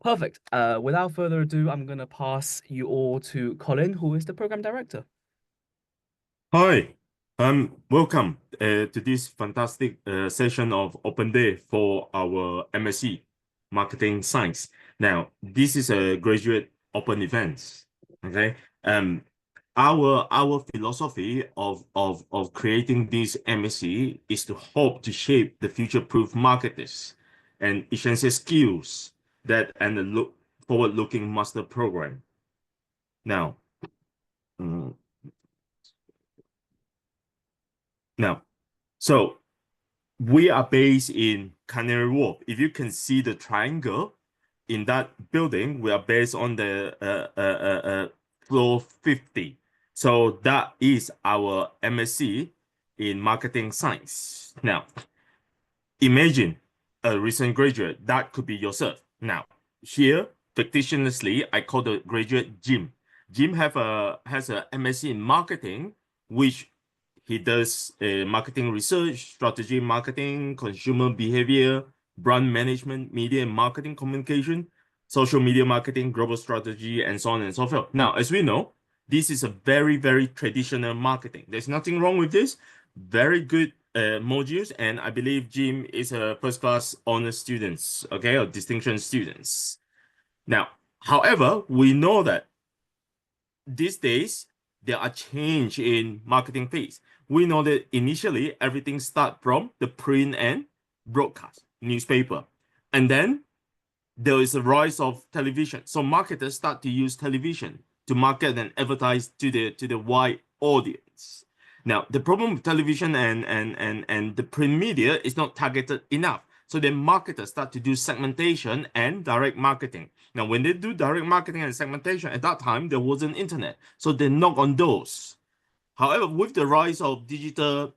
Perfect. Without further ado, I'm going to pass you all to Colin, who is the program director. Hi, welcome to this fantastic session of Open Day for our MSc Marketing Science. Now, this is a graduate open event. Okay. Um, our philosophy of creating this MSc is to hope to shape the future-proof marketers and essential skills that and the forward-looking master program. Now, mm, now, so. We are based in Canary Wharf. If you can see the triangle in that building, we are based on the floor 50. So that is our MSc in Marketing Science. Now, imagine a recent graduate. That could be yourself. Now, here, fictitiously, I call the graduate Jim. Jim has a MSc in marketing, which he does marketing research, strategy marketing, consumer behavior, brand management, media and marketing communication, social media marketing, global strategy, and so on and so forth. Now, as we know, this is a very, very traditional marketing. There's nothing wrong with this. Very good modules, and I believe Jim is a first class honor students, okay, or distinction students. Now, however, we know that these days there are change in marketing phase. We know that initially everything start from the print and broadcast newspaper, and then there is a rise of television. So marketers start to use television to market and advertise to the wide audience. Now, the problem with television and the print media is not targeted enough. So then marketers start to do segmentation and direct marketing. Now, when they do direct marketing and segmentation, at that time, there wasn't internet. So they knock on doors. However, with the rise of digital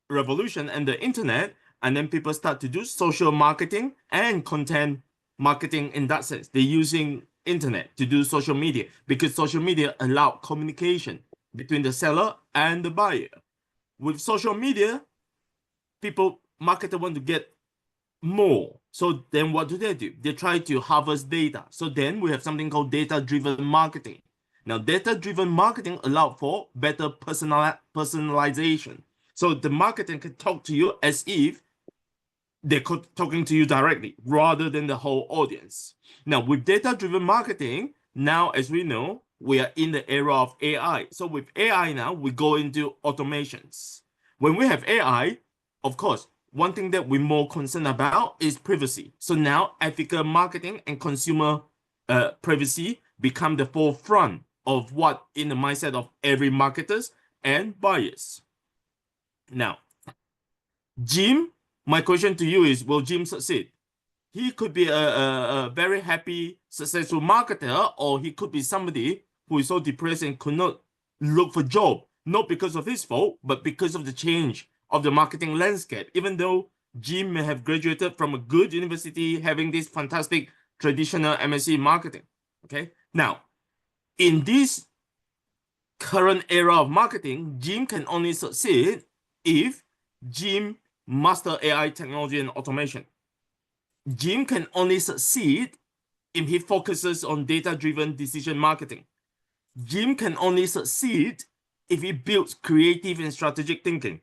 revolution and the internet, and then people start to do social marketing and content marketing in that sense. They're using internet to do social media because social media allow communication between the seller and the buyer. With social media, people marketers want to get more. So then what do? They try to harvest data. So then we have something called data-driven marketing. Now, data-driven marketing allow for better personalization. So the marketing can talk to you as if they're talking to you directly rather than the whole audience. Now, with data-driven marketing, now as we know, we are in the era of AI. So with AI now, we go into automations. When we have AI, of course, one thing that we're more concerned about is privacy. So now ethical marketing and consumer privacy become the forefront of what in the mindset of every marketers and buyers. Now, Jim, my question to you is, will Jim succeed? He could be a very happy, successful marketer, or he could be somebody who is so depressed and could not look for job, not because of his fault, but because of the change of the marketing landscape. Even though Jim may have graduated from a good university, having this fantastic traditional MSc marketing. Okay. Now, in this current era of marketing, Jim can only succeed if Jim master AI technology and automation. Jim can only succeed if he focuses on data-driven decision marketing. Jim can only succeed if he builds creative and strategic thinking.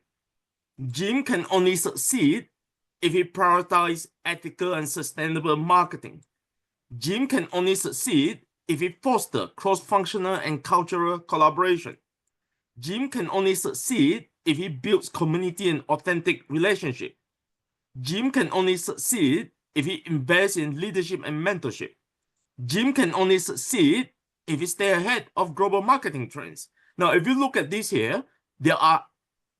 Jim can only succeed if he prioritizes ethical and sustainable marketing. Jim can only succeed if he fosters cross-functional and cultural collaboration. Jim can only succeed if he builds community and authentic relationship. Jim can only succeed if he invests in leadership and mentorship. Jim can only succeed if he stay ahead of global marketing trends. Now, if you look at this here, there are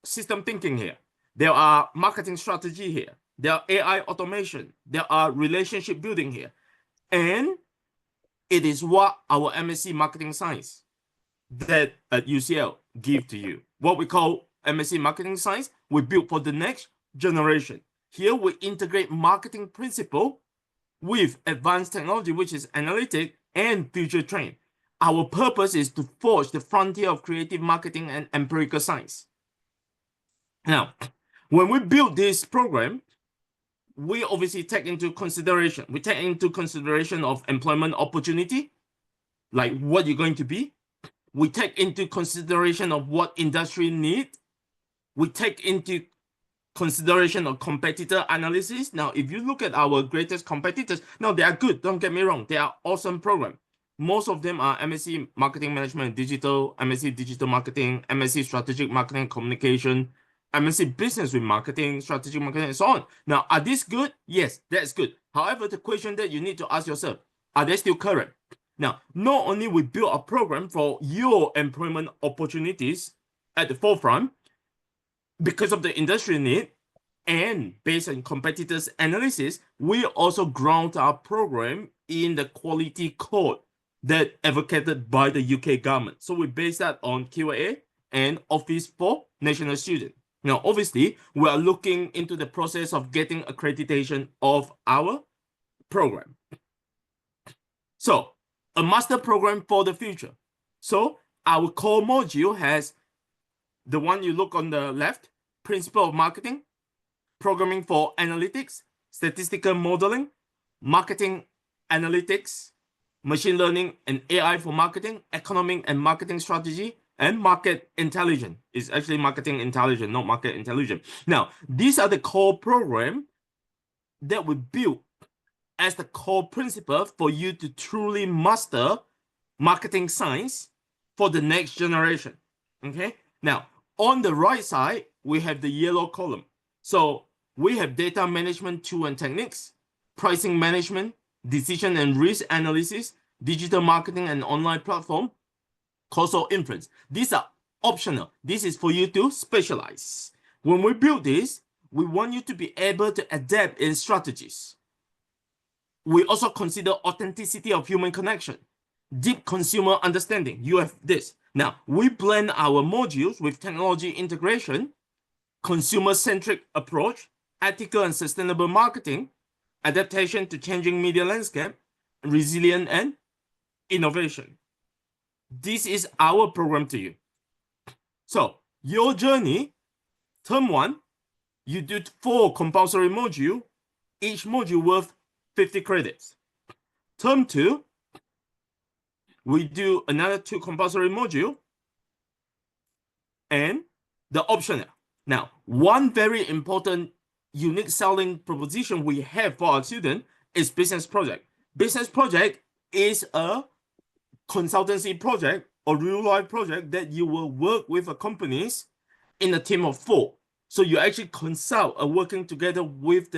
system thinking here. There are marketing strategy here. There are AI automation. There are relationship building here. And it is what our MSc Marketing Science that at UCL give to you. What we call MSc Marketing Science, we build for the next generation. Here we integrate marketing principle with advanced technology, which is analytic and future trained. Our purpose is to forge the frontier of creative marketing and empirical science. Now, when we build this program, we obviously take into consideration. We take into consideration of employment opportunity, like what you're going to be. We take into consideration of what industry need. We take into consideration of competitor analysis. Now, if you look at our greatest competitors, now they are good. Don't get me wrong. They are awesome program. Most of them are MSc Marketing Management and Digital, MSc Digital Marketing, MSc Strategic Marketing and Communication, MSc Business with Marketing, Strategic Marketing, and so on. Now, are these good? Yes, that's good. However, the question that you need to ask yourself, are they still current? Now, not only we build a program for your employment opportunities at the forefront because of the industry need, and based on competitors' analysis, we also ground our program in the quality code that advocated by the UK government. So we base that on QA and Office for National Student. Now, obviously, we are looking into the process of getting accreditation of our program. So, a master program for the future. So, our core module has the one you look on the left, Principle of Marketing, Programming for Analytics, Statistical Modeling, Marketing Analytics, Machine Learning and AI for Marketing, Economic and Marketing Strategy, and Market Intelligence. It's actually Marketing Intelligence, not Market Intelligence. Now, these are the core program that we built as the core principle for you to truly master marketing science for the next generation. Okay? Now, on the right side, we have the yellow column. So we have data management tool and techniques, pricing management, decision and risk analysis, digital marketing and online platform, causal inference. These are optional. This is for you to specialize. When we build this, we want you to be able to adapt in strategies. We also consider authenticity of human connection, deep consumer understanding. You have this. Now, we blend our modules with technology integration, consumer-centric approach, ethical and sustainable marketing, adaptation to changing media landscape, resilience and innovation. This is our program to you. So, your journey, term 1, you do 4 compulsory modules, each module worth 50 credits. Term 2, we do another 2 compulsory modules and the optional. Now, one very important unique selling proposition we have for our student is business project. Business project is a consultancy project or real life project that you will work with a companies in a team of 4. So you actually consult or working together with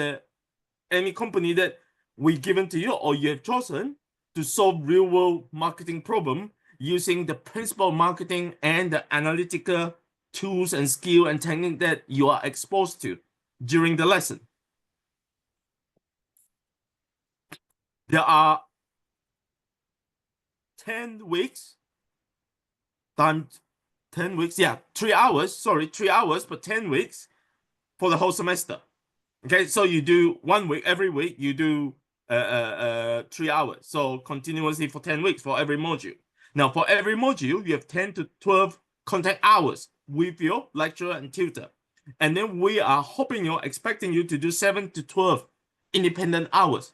any company that we given to you or you have chosen to solve real world marketing problem using the principle of marketing and the analytical tools and skill and technique that you are exposed to during the lesson. There are 10 weeks times 10 weeks. Yeah, 3 hours. Sorry, 3 hours per 10 weeks for the whole semester. Okay, so you do 1 week, every week you do 3 hours. So continuously for 10 weeks for every module. Now, for every module, you have 10 to 12 contact hours with your lecturer and tutor. And then we are expecting you to do 7 to 12 independent hours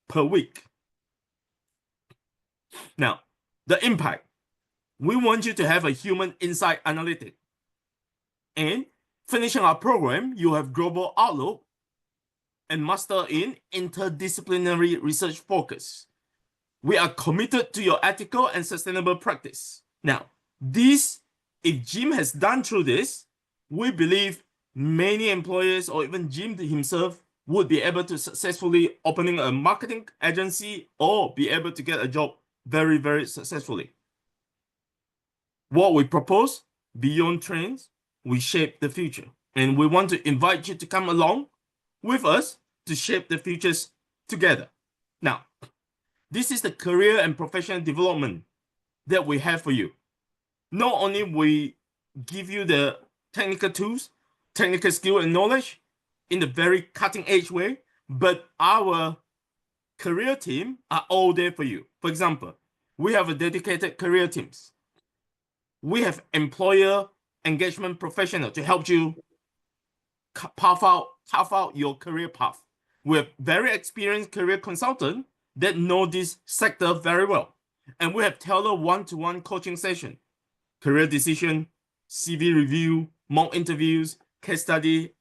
per week. Now, the impact. We want you to have a human insight analytic. And finishing our program, you have global outlook and master in interdisciplinary research focus. We are committed to your ethical and sustainable practice. Now, if Jim has done through this, we believe many employers or even Jim himself would be able to successfully opening a marketing agency or be able to get a job very, very successfully. What we propose, beyond trends, we shape the future. And we want to invite you to come along with us to shape the futures together. Now, this is the career and professional development that we have for you. Not only we give you the technical tools, technical skill and knowledge in a very cutting edge way, but our career team are all there for you. For example, we have a dedicated career teams. We have employer engagement professional to help you carve out your career path. We have very experienced career consultants that know this sector very well. And we have tailored one-to-one coaching session, career decision, CV review, mock interviews, case study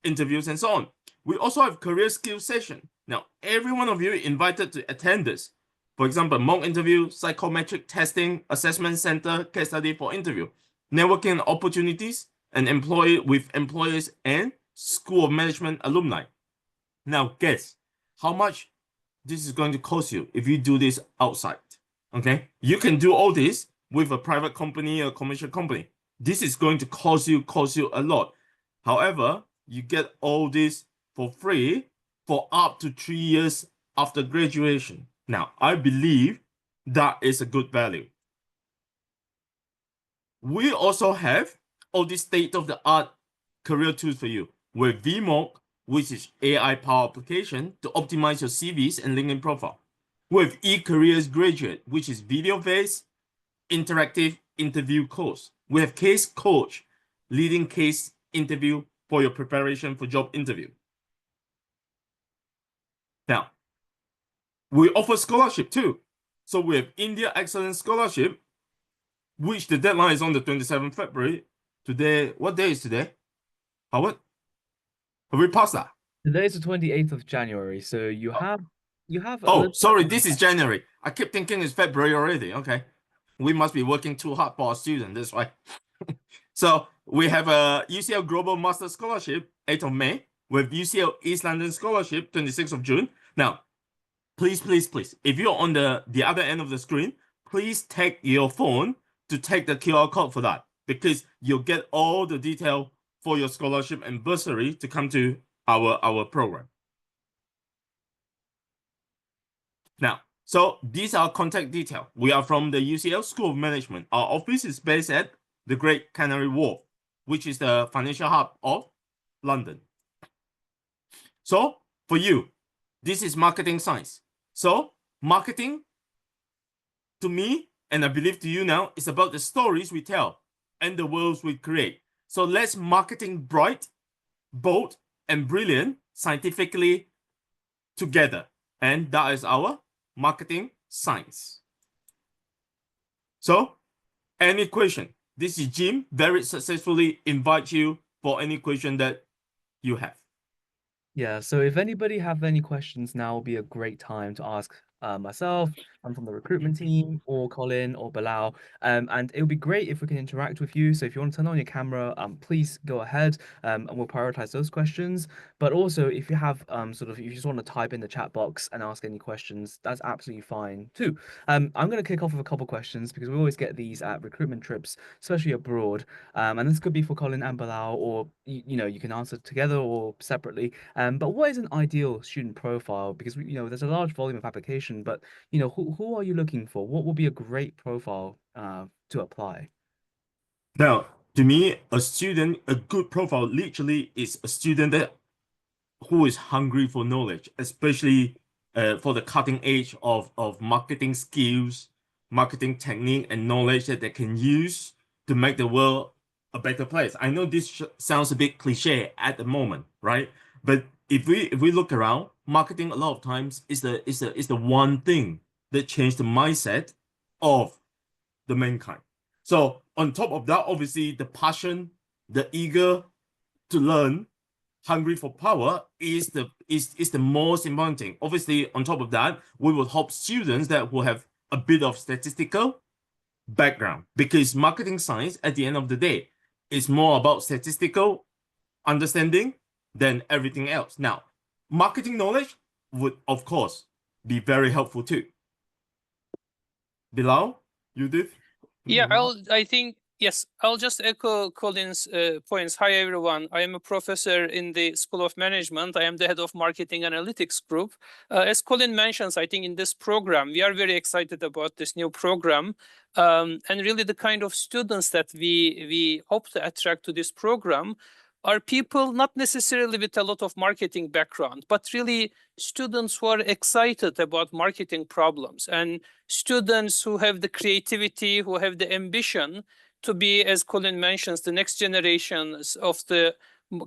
interviews, and so on. We also have career skills session. Now, every one of you is invited to attend this. For example, mock interview, psychometric testing, assessment center, case study for interview, networking opportunities, and employee with employers and School of Management alumni. Now, guess how much this is going to cost you if you do this outside. Okay, you can do all this with a private company or commercial company. This is going to cost you a lot. However, you get all this for free for up to 3 years after graduation. Now, I believe that is a good value. We also have all these state-of-the-art career tools for you with VMOC, which is AI power application to optimize your CVs and LinkedIn profile. With eCareers Graduate, which is video-based interactive interview course. We have Case Coach, leading case interview for your preparation for job interview. Now, we offer scholarship too. So we have India Excellence Scholarship, which the deadline is on the 27th February. Today, what day is today? Howard? Have we passed that? Today is the 28th of January, so you have a Oh, little sorry, bit of this is January. I keep thinking it's February already. Okay. We must be working too hard for our students. That's why. So we have a UCL Global Master Scholarship, 8th of May, with UCL East London Scholarship, 26th of June. Now, please, if you're on the other end of the screen, please take your phone to take the QR code for that, because you'll get all the detail for your scholarship and bursary to come to our program. Now, so these are contact details. We are from the UCL School of Management. Our office is based at the Great Canary Wharf, which is the financial hub of London. So for you, this is marketing science. So marketing, to me, and I believe to you now, is about the stories we tell and the worlds we create. So let's marketing bright, bold, and brilliant scientifically together. And that is our marketing science. So any question? This is Jim, very successfully invite you for any question that you have. Yeah, so if anybody have any questions, now will be a great time to ask myself. I'm from the recruitment team, or Colin, or Bilal. And it would be great if we can interact with you. So if you want to turn on your camera, please go ahead, and we'll prioritize those questions. But also, if you have if you just want to type in the chat box and ask any questions, that's absolutely fine too. I'm going to kick off with a couple questions because we always get these at recruitment trips, especially abroad. And this could be for Colin and Bilal, or you can answer together or separately. But what is an ideal student profile? Because there's a large volume of application, but who are you looking for? What would be a great profile to apply? Now, to me, a good profile literally is a student that who is hungry for knowledge, especially for the cutting edge of marketing skills, marketing technique, and knowledge that they can use to make the world a better place. I know this sounds a bit cliche at the moment, right? But if we look around, marketing a lot of times is the one thing that changed the mindset of the mankind. So on top of that, obviously the passion, the eager to learn, hungry for power is the most important thing. Obviously, on top of that, we will help students that will have a bit of statistical background, because marketing science at the end of the day is more about statistical understanding than everything else. Now, marketing knowledge would of course be very helpful too. Bilal, you did? Yeah, I'll just echo Colin's points. Hi, everyone. I am a professor in the School of Management. I am the head of marketing analytics group. As Colin mentions, I think in this program, we are very excited about this new program. And really the kind of students that we hope to attract to this program are people not necessarily with a lot of marketing background, but really students who are excited about marketing problems, and students who have the creativity, who have the ambition to be, as Colin mentions, the next generations of the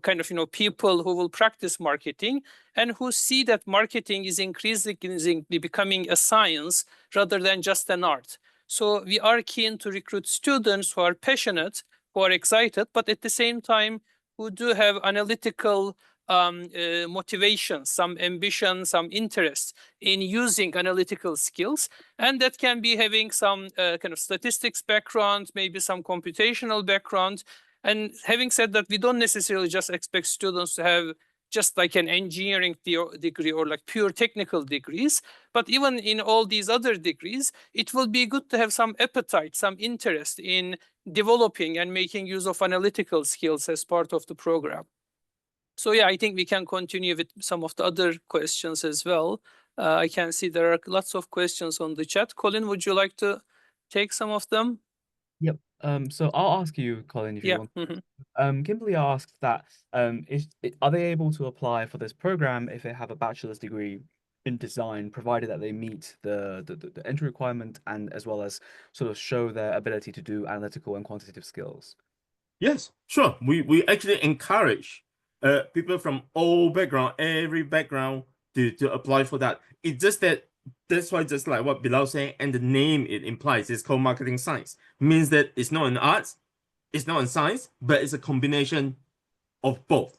kind of, people who will practice marketing and who see that marketing is increasingly becoming a science rather than just an art. So we are keen to recruit students who are passionate, who are excited, but at the same time, who do have analytical motivation, some ambition, some interest in using analytical skills. And that can be having some kind of statistics background, maybe some computational background. And having said that, we don't necessarily just expect students to have just like an engineering degree or like pure technical degrees, but even in all these other degrees, it will be good to have some appetite, some interest in developing and making use of analytical skills as part of the program. So yeah, I think we can continue with some of the other questions as well. I can see there are lots of questions on the chat. Colin, would you like to take some of them? Yep. So I'll ask you, Colin, if you Yeah. want. Kimberly asked that are they able to apply for this program if they have a bachelor's degree in design, provided that they meet the entry requirement and as well as sort of show their ability to do analytical and quantitative skills? Yes, sure. We actually encourage people from all background, every background to apply for that. It's just that that's why, just like what Bilal saying, and the name it implies, it's called marketing science. Means that it's not an arts, it's not in science, but it's a combination of both.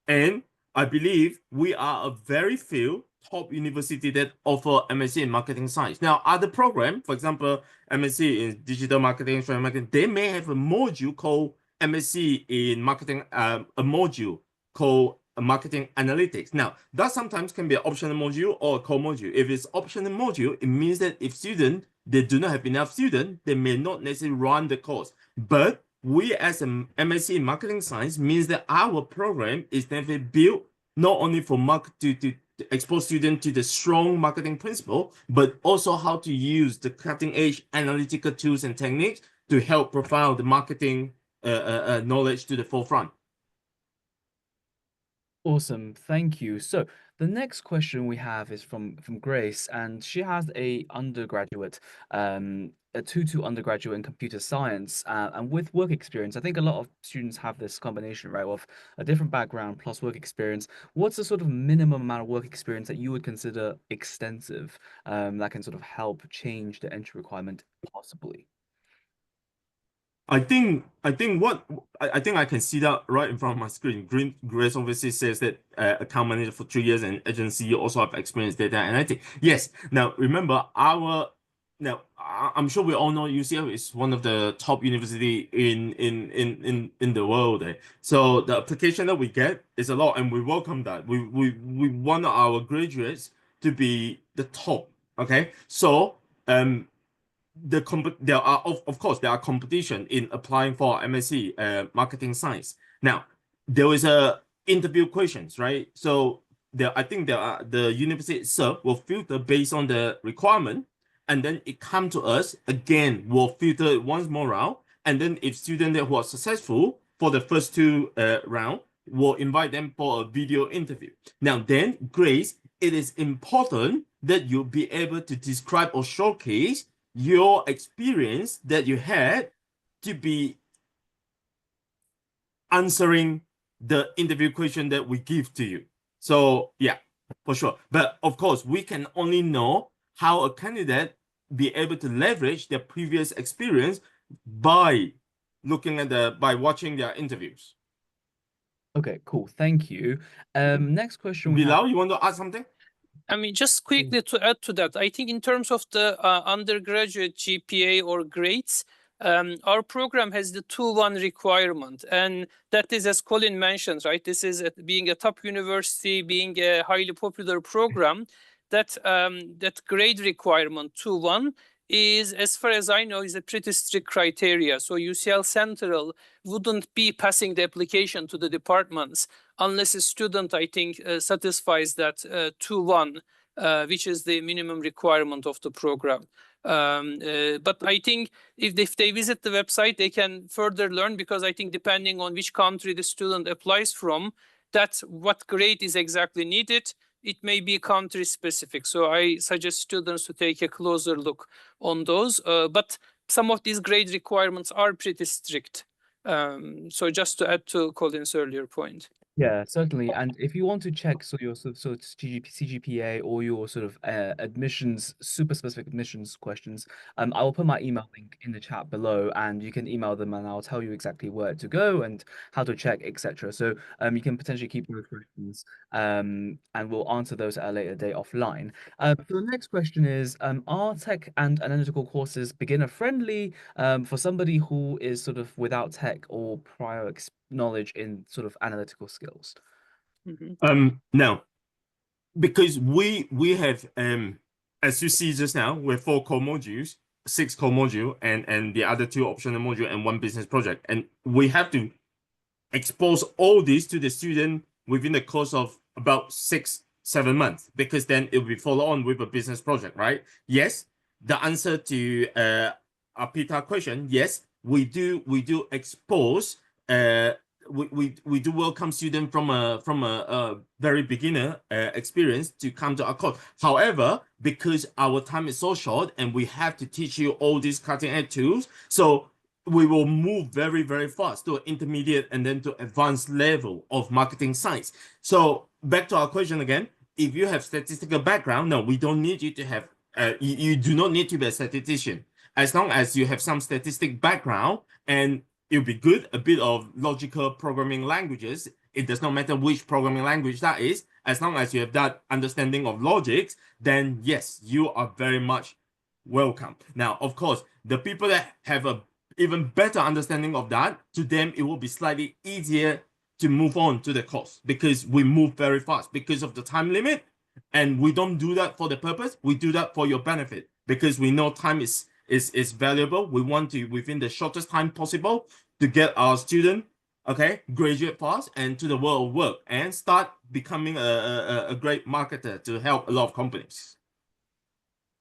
And I believe we are a very few top university that offer MSc in marketing science. Now, other program, for example, MSc in digital marketing, strategy marketing, they may have a module called MSc in marketing, a module called marketing analytics. Now, that sometimes can be an optional module or a core module. If it's optional module, it means that if students, they do not have enough students, they may not necessarily run the course. But we as an MSc in marketing science means that our program is definitely built not only for to expose students to the strong marketing principle, but also how to use the cutting edge analytical tools and techniques to help profile the marketing knowledge to the forefront. Awesome, thank you. So the next question we have is from Grace, and she has a undergraduate, a 2-2 undergraduate in computer science, and with work experience. I think a lot of students have this combination, right, of a different background plus work experience. What's the sort of minimum amount of work experience that you would consider extensive, that can sort of help change the entry requirement possibly? I think I think I can see that right in front of my screen. Grace obviously says that account manager for 3 years and agency also have experience data analytics. Yes. Now remember I'm sure we all know UCL is one of the top university in the world. So the application that we get is a lot, and we welcome that. We want our graduates to be the top. Okay. So there are of course there are competition in applying for MSc marketing science. Now there is a interview questions, right? So I think the university itself will filter based on the requirement, and then it come to us again. We'll filter it once more round, and then if students who are successful for the first 2 round, we'll invite them for a video interview. Now then, Grace, it is important that you be able to describe or showcase your experience that you had to be answering the interview question that we give to you. So yeah, for sure. But of course, we can only know how a candidate be able to leverage their previous experience by looking at by watching their interviews. Okay, cool. Thank you. Next question we have. Bilal, you want to add something? I mean, just quickly to add to that, I think in terms of the undergraduate GPA or grades, our program has the 2-1 requirement, and that is, as Colin mentioned, right? This is being a top university, being a highly popular program. That grade requirement 2-1 is, as far as I know, is a pretty strict criteria. So UCL Central wouldn't be passing the application to the departments unless a student, I think, satisfies that 2-1, which is the minimum requirement of the program. But I think if they visit the website, they can further learn, because I think depending on which country the student applies from, that's what grade is exactly needed. It may be country specific. So I suggest students to take a closer look on those. But some of these grade requirements are pretty strict. So just to add to Colin's earlier point. Yeah, certainly. And if you want to check your sort of CGPA or your sort of admissions, super specific admissions questions, I will put my email link in the chat below, and you can email them, and I'll tell you exactly where to go and how to check, etc. So you can potentially keep those questions, and we'll answer those at a later date offline. So the next question is, are tech and analytical courses beginner friendly for somebody who is sort of without tech or prior knowledge in sort of analytical skills? Now, because we have as you see just now, we're 4 core modules, 6 core module, and the other 2 optional module and 1 business project, and we have to expose all these to the student within the course of about 6-7 months, because then it will be follow on with a business project, right? Yes, the answer to Peter question, yes, we do expose we do welcome students from a very beginner experience to come to our course. However, because our time is so short and we have to teach you all these cutting edge tools, so we will move very, very fast to intermediate and then to advanced level of marketing science. So back to our question again, if you have statistical background, no, we don't need you to have, you do not need to be a statistician. As long as you have some statistic background, and it'll be good, a bit of logical programming languages. It does not matter which programming language that is. As long as you have that understanding of logics, then yes, you are very much welcome. Now, of course, the people that have a even better understanding of that, to them, it will be slightly easier to move on to the course, because we move very fast because of the time limit. And we don't do that for the purpose. We do that for your benefit, because we know time is valuable. We want to, within the shortest time possible, to get our student, okay, graduate fast and to the world of work and start becoming a great marketer to help a lot of companies.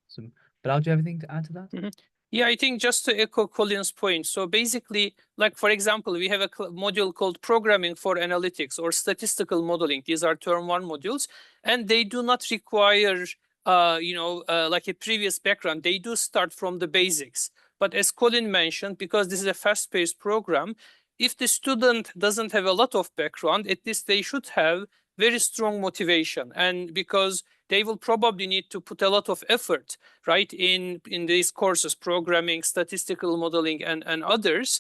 So, Bilal, do you have anything to add to that? Yeah, I think just to echo Colin's point. So basically, like, for example, we have a module called Programming for Analytics or Statistical Modeling. These are term 1 modules, and they do not require, like a previous background. They do start from the basics. But as Colin mentioned, because this is a fast-paced program, if the student doesn't have a lot of background, at least they should have very strong motivation. And because they will probably need to put a lot of effort, right, in these courses, programming, statistical modeling, and others,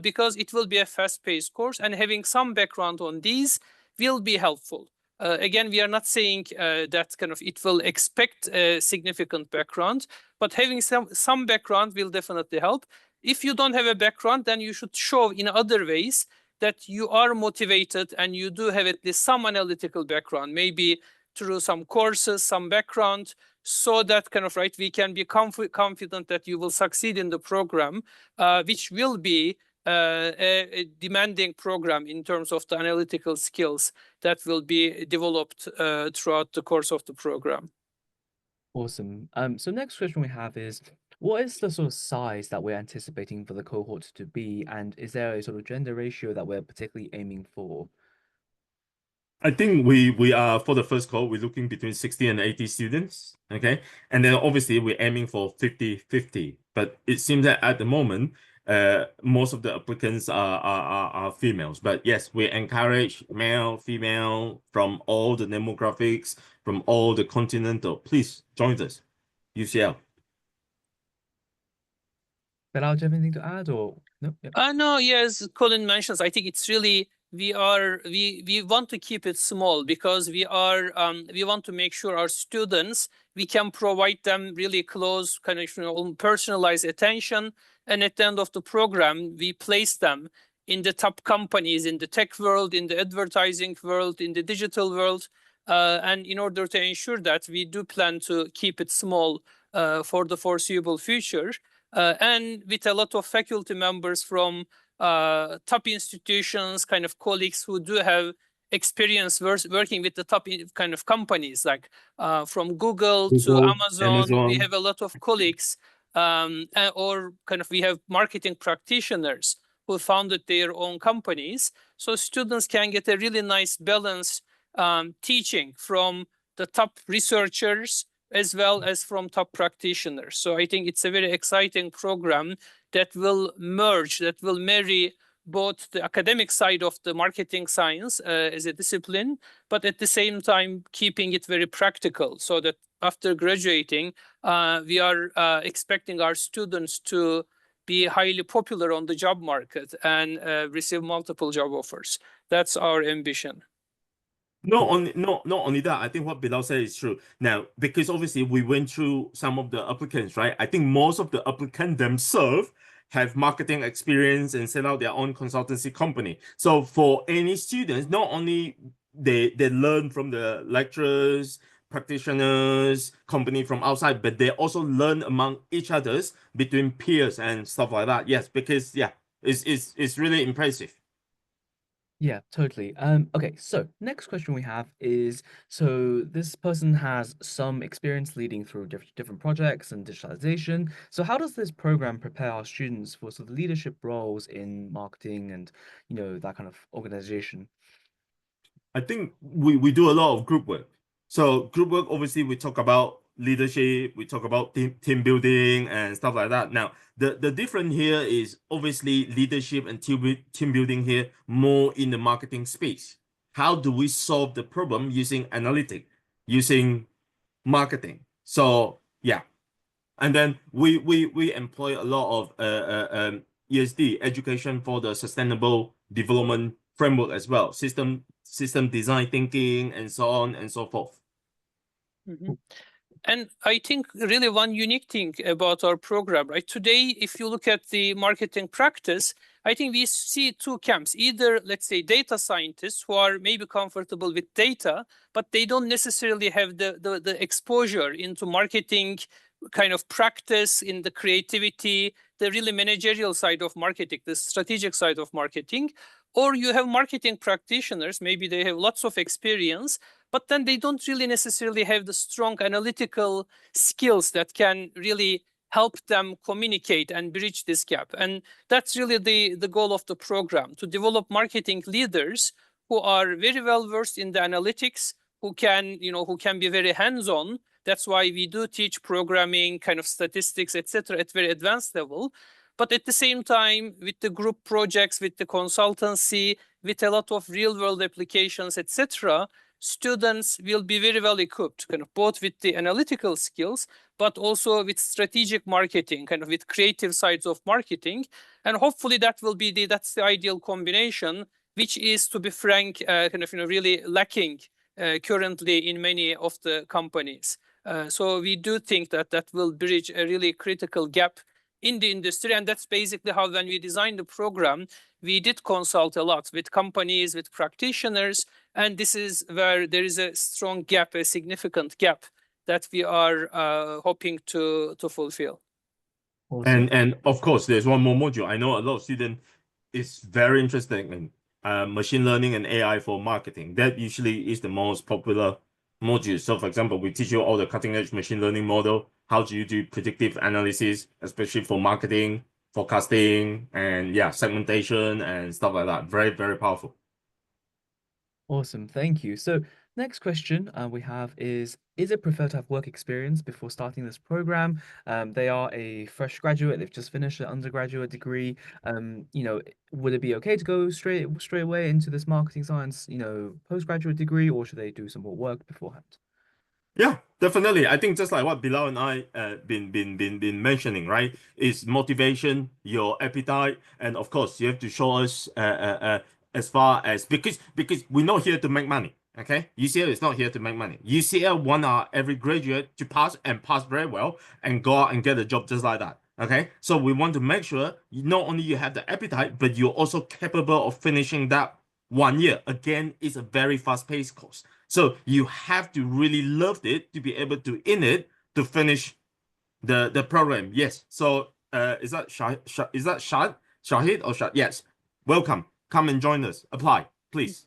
because it will be a fast-paced course, and having some background on these will be helpful. Again, we are not saying that kind of it will expect a significant background, but having some background will definitely help. If you don't have a background, then you should show in other ways that you are motivated and you do have at least some analytical background, maybe through some courses, some background, so that kind of, right, we can be confident that you will succeed in the program, which will be a demanding program in terms of the analytical skills that will be developed throughout the course of the program. Awesome. So next question we have is, what is the sort of size that we're anticipating for the cohort to be, and is there a sort of gender ratio that we're particularly aiming for? I think we are, for the first call, we're looking between 60 and 80 students, okay? And then obviously we're aiming for 50-50. But it seems that at the moment, most of the applicants are females. But yes, we encourage male, female, from all the demographics, from all the continental. Please join us, UCL. Bilal, do you have anything to add, or no? Yep. No, yes, Colin mentions, I think it's really, we want to keep it small, because we want to make sure our students, we can provide them really close, kind of, personalized attention. And at the end of the program, we place them in the top companies in the tech world, in the advertising world, in the digital world. And in order to ensure that, we do plan to keep it small for the foreseeable future. And with a lot of faculty members from top institutions, kind of colleagues who do have experience working with the top kind of companies, like from Google to Amazon. We have a lot of colleagues, or kind of we have marketing practitioners who founded their own companies. So students can get a really nice balance teaching from the top researchers as well as from top practitioners. So I think it's a very exciting program that will merge, that will marry both the academic side of the marketing science as a discipline, but at the same time keeping it very practical, so that after graduating, we are expecting our students to be highly popular on the job market and receive multiple job offers. That's our ambition. Not only that, I think what Bilal said is true. Now, because obviously we went through some of the applicants, right? I think most of the applicants themselves have marketing experience and set out their own consultancy company. So for any students, not only they learn from the lecturers, practitioners, company from outside, but they also learn among each others between peers and stuff like that. Yes, because yeah, it's really impressive. Yeah, totally. Okay, so next question we have is, so this person has some experience leading through different projects and digitalization. So how does this program prepare our students for sort of leadership roles in marketing and, that kind of organization? I think we do a lot of group work. So group work, obviously, we talk about leadership, we talk about team building and stuff like that. Now, the difference here is obviously leadership and team building here more in the marketing space. How do we solve the problem using analytic, using marketing? So yeah, and then we employ a lot of ESD, education for the sustainable development framework as well, system design thinking and so on and so forth. Mm-hmm. And I think really one unique thing about our program, right? Today, if you look at the marketing practice, I think we see two camps. Either, let's say, data scientists who are maybe comfortable with data, but they don't necessarily have the exposure into marketing kind of practice, in the creativity, the really managerial side of marketing, the strategic side of marketing. Or you have marketing practitioners, maybe they have lots of experience, but then they don't really necessarily have the strong analytical skills that can really help them communicate and bridge this gap. And that's really the goal of the program, to develop marketing leaders who are very well versed in the analytics, who can be very hands-on. That's why we do teach programming, kind of statistics, etc., at very advanced level. But at the same time, with the group projects, with the consultancy, with a lot of real-world applications, etc., students will be very well equipped, kind of both with the analytical skills, but also with strategic marketing, kind of with creative sides of marketing. And hopefully that will be that's the ideal combination, which is, to be frank, really lacking currently in many of the companies. So we do think that will bridge a really critical gap in the industry. And that's basically how, when we designed the program, we did consult a lot with companies, with practitioners, and this is where there is a strong gap, a significant gap that we are hoping to fulfill. Awesome. And of course, there's one more module. I know a lot of students is very interested in machine learning and AI for marketing. That usually is the most popular module. So for example, we teach you all the cutting edge machine learning model. How do you do predictive analysis, especially for marketing, forecasting, and yeah, segmentation and stuff like that. Very, very powerful. Awesome, thank you. So next question we have is it preferred to have work experience before starting this program? They are a fresh graduate, they've just finished an undergraduate degree. Would it be okay to go straight away into this marketing science, postgraduate degree, or should they do some more work beforehand? Yeah, definitely. I think just like what Bilal and I been mentioning, right? Is motivation, your appetite, and of course you have to show us as far as because we're not here to make money. Okay, UCL is not here to make money. UCL want our every graduate to pass and pass very well and go out and get a job just like that. Okay, so we want to make sure not only you have the appetite, but you're also capable of finishing that 1 year. Again, it's a very fast-paced course. So you have to really love it to be able to in it to finish the program. Yes. So is that Shahid or Shah? Yes. Welcome. Come and join us. Apply, please.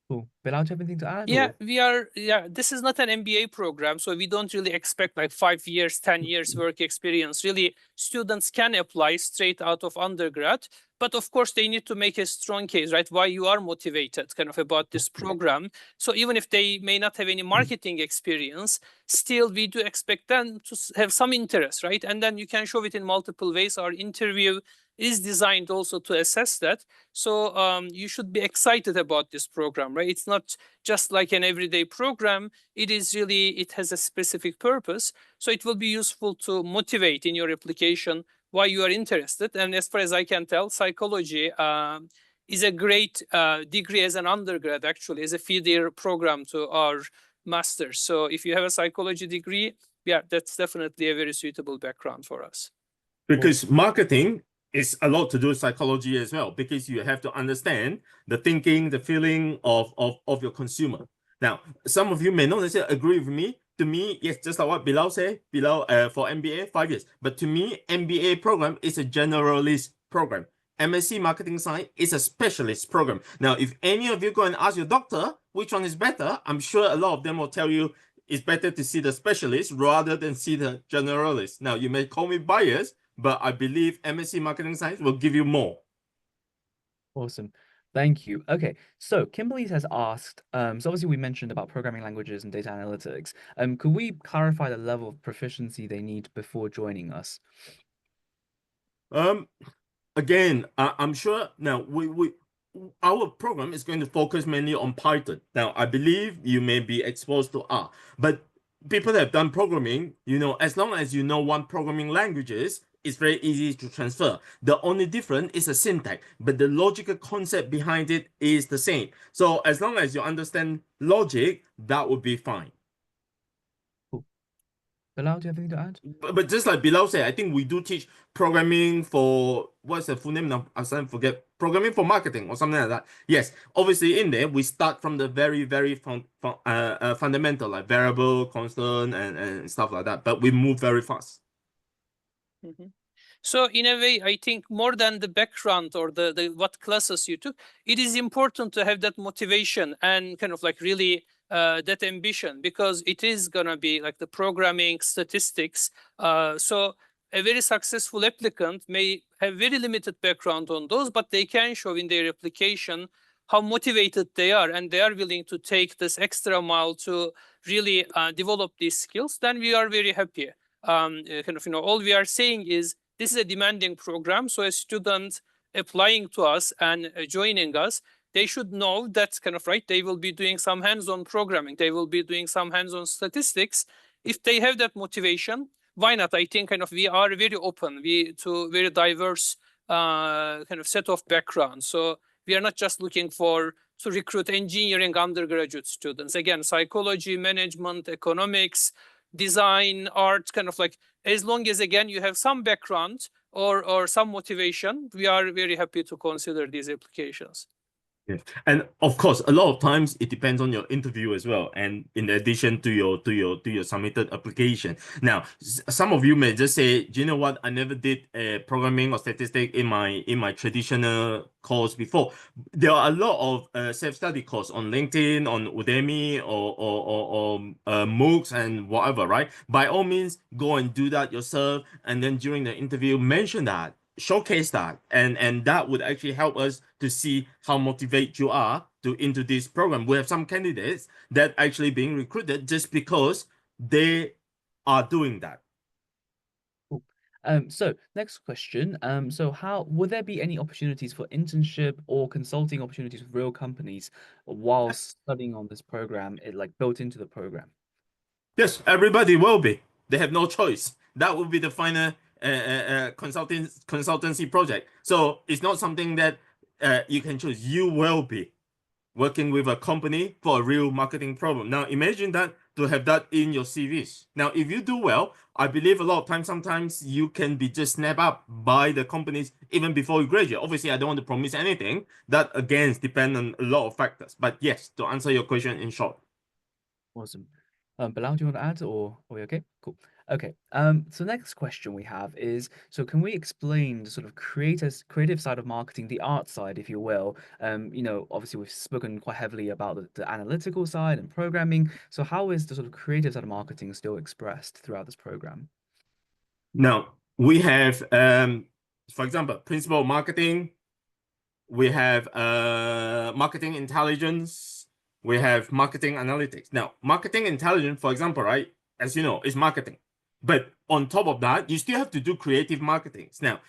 Cool. Bilal, do you have anything to add? Yeah, Or? this is not an MBA program, so we don't really expect like 5 years, 10 years work experience. Really, students can apply straight out of undergrad, but of course they need to make a strong case, right? Why you are motivated kind of about this program. So even if they may not have any marketing experience, still we do expect them to have some interest, right? And then you can show it in multiple ways. Our interview is designed also to assess that. So you should be excited about this program, right? It's not just like an everyday program. It is really, it has a specific purpose. So it will be useful to motivate in your application why you are interested. And as far as I can tell, psychology is a great degree as an undergrad, actually, as a feeder program to our master's. So if you have a psychology degree, yeah, that's definitely a very suitable background for us. Because marketing is a lot to do with psychology as well, because you have to understand the thinking, the feeling of your consumer. Now, some of you may not necessarily agree with me. To me, yes, just like what Bilal said, for MBA, 5 years. But to me, MBA program is a generalist program. MSc Marketing Science is a specialist program. Now, if any of you go and ask your doctor which one is better, I'm sure a lot of them will tell you it's better to see the specialist rather than see the generalist. Now, you may call me biased, but I believe MSc Marketing Science will give you more. Awesome. Thank you. Okay, so Kimberly has asked, so obviously we mentioned about programming languages and data analytics. Could we clarify the level of proficiency they need before joining us? Again, I'm sure now our program is going to focus mainly on Python. Now, I believe you may be exposed to R, but people that have done programming, as long as you know one programming languages, it's very easy to transfer. The only difference is a syntax, but the logical concept behind it is the same. So as long as you understand logic, that would be fine. Bilal, do you have anything to add? But just like Bilal said, I think we do teach programming for, what's the full name now? I forget. Programming for marketing or something like that. Yes, obviously in there, we start from the very, very fundamental, like variable, constant, and stuff like that. But we move very fast. Mm-hmm. So in a way, I think more than the background or the what classes you took, it is important to have that motivation and kind of like really that ambition, because it is gonna be like the programming, statistics. So a very successful applicant may have very limited background on those, but they can show in their application how motivated they are, and they are willing to take this extra mile to really develop these skills. Then we are very happy. All we are saying is this is a demanding program. So a student applying to us and joining us, they should know that they will be doing some hands-on programming. They will be doing some hands-on statistics. If they have that motivation, why not? I think we are very open to very diverse set of backgrounds. So we are not just looking to recruit engineering undergraduate students. Again, psychology, management, economics, design, art, as long as, again, you have some background or some motivation, we are very happy to consider these applications. Yeah. And of course, a lot of times it depends on your interview as well. And in addition to your submitted application. Now, some of you may just say, do you know what? I never did programming or statistics in my traditional course before. There are a lot of self-study courses on LinkedIn, on Udemy, or MOOCs and whatever, right? By all means, go and do that yourself. And then during the interview, mention that. Showcase that, and that would actually help us to see how motivated you are into this program. We have some candidates that actually being recruited just because they are doing that. Cool. So next question. So would there be any opportunities for internship or consulting opportunities with real companies while studying on this program, built into the program? Yes, everybody will be. They have no choice. That will be the final consultancy project. So it's not something that you can choose. You will be working with a company for a real marketing problem. Now imagine that, to have that in your CVs. Now, if you do well, I believe a lot of times, sometimes you can be just snapped up by the companies even before you graduate. Obviously, I don't want to promise anything. That again depends on a lot of factors. But yes, to answer your question in short. Awesome. Bilal, do you want to add, or are we okay? Cool. Okay. So next question we have is, so can we explain the sort of creative side of marketing, the art side, if you will? Obviously we've spoken quite heavily about the analytical side and programming. So how is the sort of creative side of marketing still expressed throughout this program? Now, we have, for example, principle of marketing. We have marketing intelligence. We have marketing analytics. Now, marketing intelligence, for example, right, as you know, is marketing. But on top of that, you still have to do creative marketing. Now,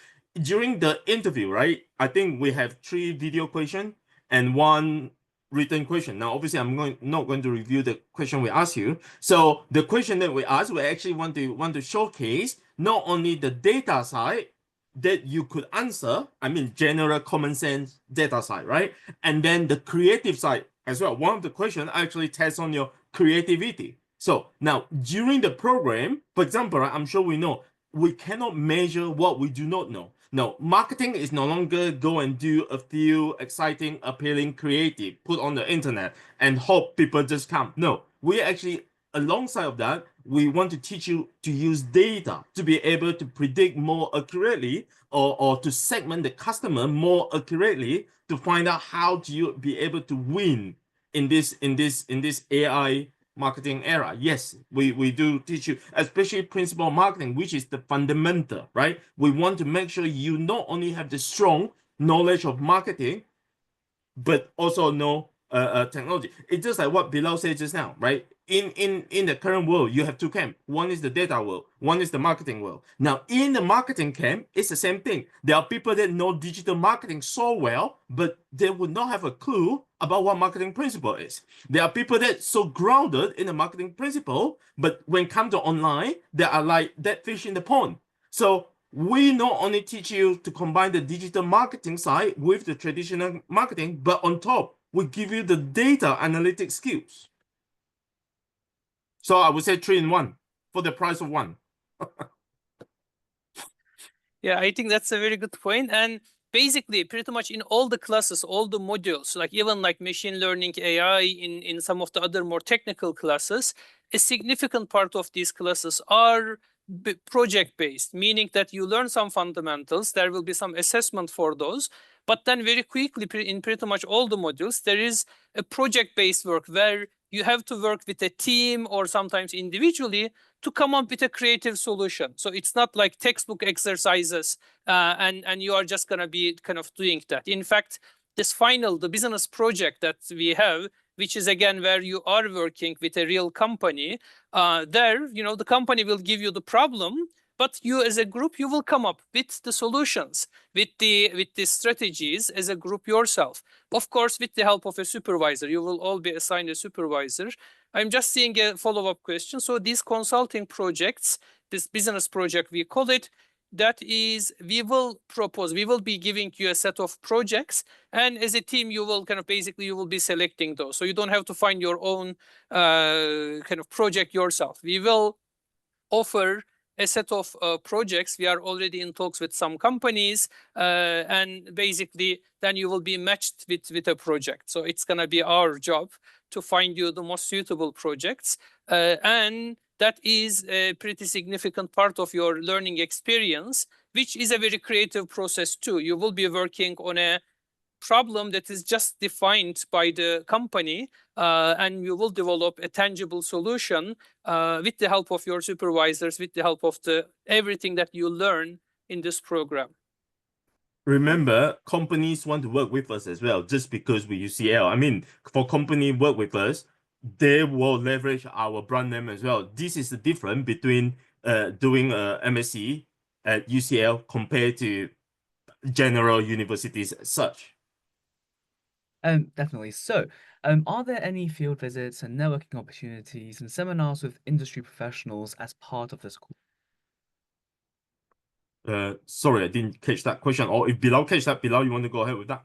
during the interview, right? I think we have 3 video questions and 1 written question. Now, obviously, not going to review the question we ask you. So the question that we ask, we actually want to showcase not only the data side that you could answer, I mean, general common sense data side, right? And then the creative side as well. One of the questions actually tests on your creativity. So now during the program, for example, right, I'm sure we know we cannot measure what we do not know. No, marketing is no longer go and do a few exciting, appealing, creative, put on the internet and hope people just come. No, we actually, alongside of that, we want to teach you to use data to be able to predict more accurately or to segment the customer more accurately to find out how do you be able to win in this AI marketing era. Yes, we do teach you, especially principal marketing, which is the fundamental, right? We want to make sure you not only have the strong knowledge of marketing, but also know technology. It's just like what Bilal said just now, right? In the current world, you have 2 camps. One is the data world, one is the marketing world. Now, in the marketing camp, it's the same thing. There are people that know digital marketing so well, but they would not have a clue about what marketing principle is. There are people that so grounded in the marketing principle, but when come to online, they are like that fish in the pond. So we not only teach you to combine the digital marketing side with the traditional marketing, but on top, we give you the data analytics skills. So I would say 3 in 1 for the price of 1. Yeah, I think that's a very good point. And basically, pretty much in all the classes, all the modules, like even like machine learning, AI, in some of the other more technical classes, a significant part of these classes are project-based, meaning that you learn some fundamentals, there will be some assessment for those, but then very quickly, in pretty much all the modules, there is a project-based work where you have to work with a team or sometimes individually to come up with a creative solution. So it's not like textbook exercises and you are just going to be kind of doing that. In fact, the business project that we have, which is again where you are working with a real company, there, the company will give you the problem, but you as a group, you will come up with the solutions, with the strategies as a group yourself. Of course, with the help of a supervisor, you will all be assigned a supervisor. I'm just seeing a follow-up question. So these consulting projects, this business project, we call it, that is, we will be giving you a set of projects, and as a team, you will you will be selecting those. So you don't have to find your own kind of project yourself. We will offer a set of projects. We are already in talks with some companies, and basically then you will be matched with a project. So it's going to be our job to find you the most suitable projects, and that is a pretty significant part of your learning experience, which is a very creative process too. You will be working on a problem that is just defined by the company, and you will develop a tangible solution with the help of your supervisors, with the help of everything that you learn in this program. Remember, companies want to work with us as well, just because we UCL. I mean, for company work with us, they will leverage our brand name as well. This is the difference between doing a MSc at UCL compared to general universities as such. Definitely. So, are there any field visits and networking opportunities and seminars with industry professionals as part of this course? Sorry, I didn't catch that question. Or if Bilal catch that, Bilal, you want to go ahead with that?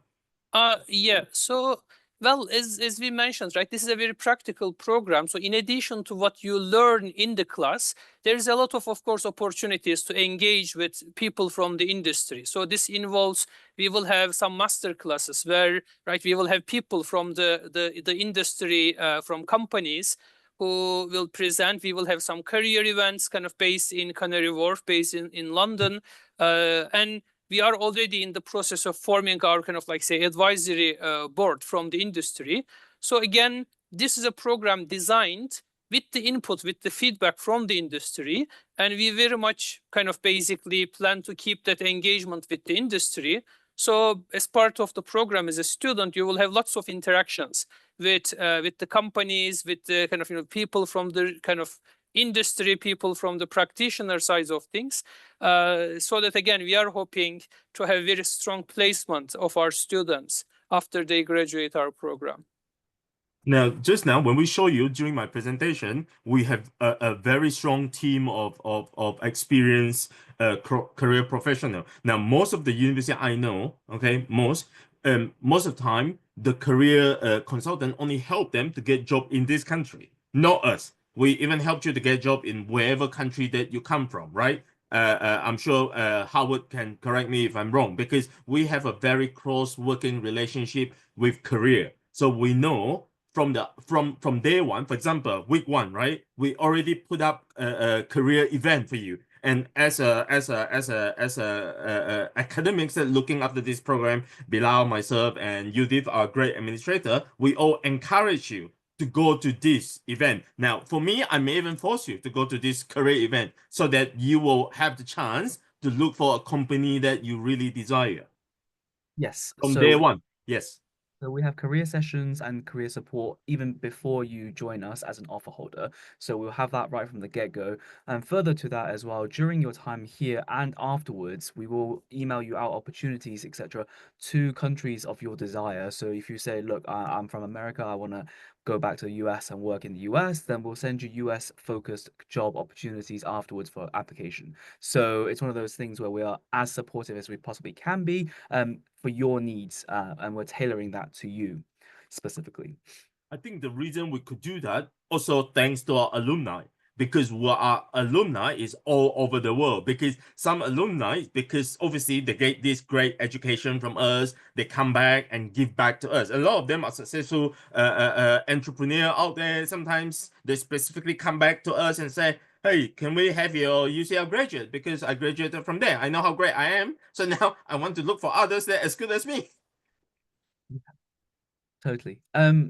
Yeah. So, well, as we mentioned, right, this is a very practical program. So in addition to what you learn in the class, there's a lot of course, opportunities to engage with people from the industry. So this involves, we will have some master classes where, right, we will have people from the industry, from companies who will present. We will have some career events kind of based in Canary Wharf, based in London, and we are already in the process of forming our kind of say advisory board from the industry. So again, this is a program designed with the input, with the feedback from the industry, and we very much kind of basically plan to keep that engagement with the industry. So as part of the program as a student, you will have lots of interactions with the companies, with the kind of people from the kind of industry people, from the practitioner side of things, so that again, we are hoping to have very strong placement of our students after they graduate our program. Now, just now, when we show you during my presentation, we have a very strong team of experienced career professional. Now, most of the university I know, okay, most of the time, the career consultant only help them to get job in this country, not us. We even help you to get job in wherever country that you come from, right? I'm sure Howard can correct me if I'm wrong, because we have a very close working relationship with career. So we know from day one, for example, week one, right? We already put up a career event for you. And as a academics that looking after this program, Bilal, myself, and Judith, our great administrator, we all encourage you to go to this event. Now, for me, I may even force you to go to this career event so that you will have the chance to look for a company that you really desire Yes. from day one. Yes. So we have career sessions and career support even before you join us as an offer holder. So we'll have that right from the get-go. And further to that as well, during your time here and afterwards, we will email you out opportunities, etc., to countries of your desire. So if you say, look, I'm from America, I want to go back to the US and work in the US, then we'll send you US focused job opportunities afterwards for application. So it's one of those things where we are as supportive as we possibly can be, for your needs, and we're tailoring that to you specifically. I think the reason we could do that also thanks to our alumni, because our alumni is all over the world. Because some alumni, because obviously they get this great education from us, they come back and give back to us. A lot of them are successful entrepreneur out there. Sometimes they specifically come back to us and say, hey, can we have your UCL graduate? Because I graduated from there. I know how great I am. So now I want to look for others that are as good as me. Totally.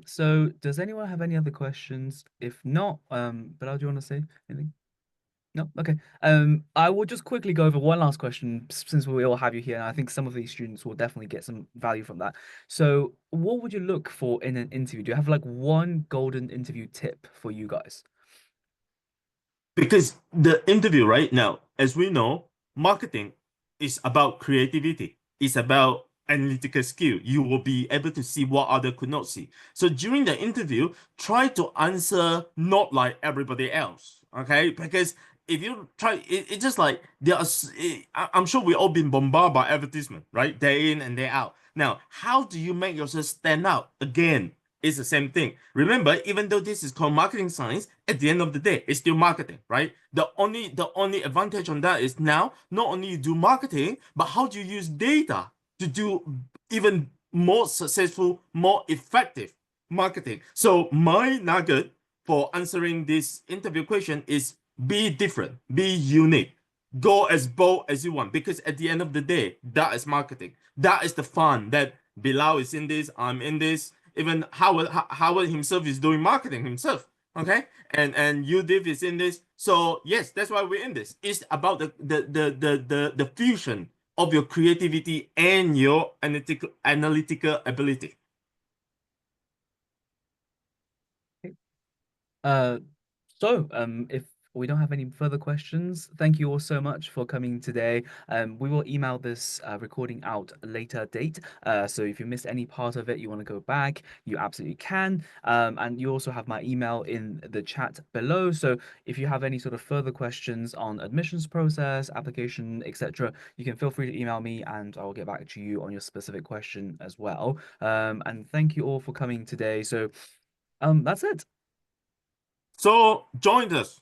So does anyone have any other questions? If not, Bilal, do you want to say anything? No? Okay. I will just quickly go over one last question since we all have you here, and I think some of these students will definitely get some value from that. So what would you look for in an interview? Do you have like one golden interview tip for you guys? Because the interview right now, as we know, marketing is about creativity. It's about analytical skill. You will be able to see what other could not see. So during the interview, try to answer not like everybody else. Okay, because if you try, it's just like I'm sure we all been bombarded by advertisement, right? Day in and day out. Now, how do you make yourself stand out? Again, it's the same thing. Remember, even though this is called marketing science, at the end of the day, it's still marketing, right? The only advantage on that is now not only you do marketing, but how do you use data to do even more successful, more effective marketing? So my nugget for answering this interview question is be different, be unique. Go as bold as you want, because at the end of the day, that is marketing. That is the fun that Bilal is in this, I'm in this. Even Howard himself is doing marketing himself. Okay, and Udif is in this. So yes, that's why we're in this. It's about the fusion of your creativity and your analytical ability. Uh, if we don't have any further questions, thank you all so much for coming today. We will email this recording out a later date. So if you missed any part of it, you want to go back, you absolutely can. And you also have my email in the chat below. So if you have any sort of further questions on admissions process, application, etc., you can feel free to email me and I'll get back to you on your specific question as well. And thank you all for coming today. So that's it. So join us